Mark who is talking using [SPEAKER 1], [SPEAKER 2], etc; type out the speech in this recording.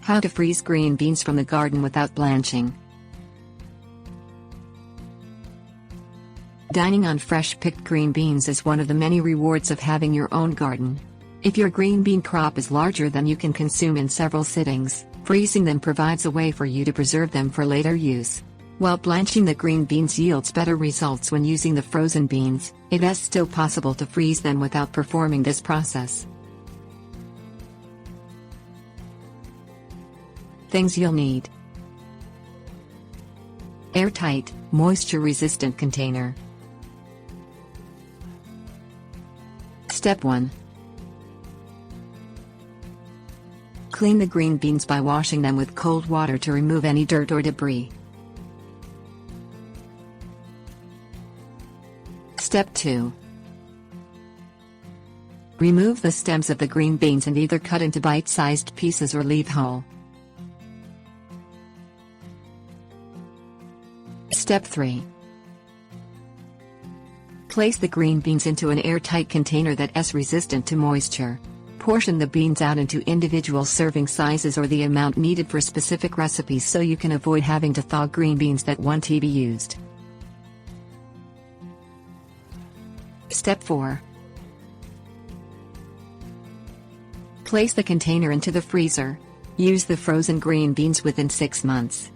[SPEAKER 1] How to freeze green beans from the garden without blanching. Dining on fresh-picked green beans is one of the many rewards of having your own garden. If your green bean crop is larger than you can consume in several sittings, freezing them provides a way for you to preserve them for later use. While blanching the green beans yields better results when using the frozen beans, it is still possible to freeze them without performing this process. Things you'll need: airtight, moisture-resistant container. Step 1. Clean the green beans by washing them with cold water to remove any dirt or debris. Step 2. Remove the stems of the green beans and either cut into bite-sized pieces or leave whole. Step 3. Place the green beans into an airtight container that is resistant to moisture. Portion the beans out into individual serving sizes or the amount needed for specific recipes so you can avoid having to thaw green beans that want to be used. Step 4. Place the container into the freezer. Use the frozen green beans within 6 months.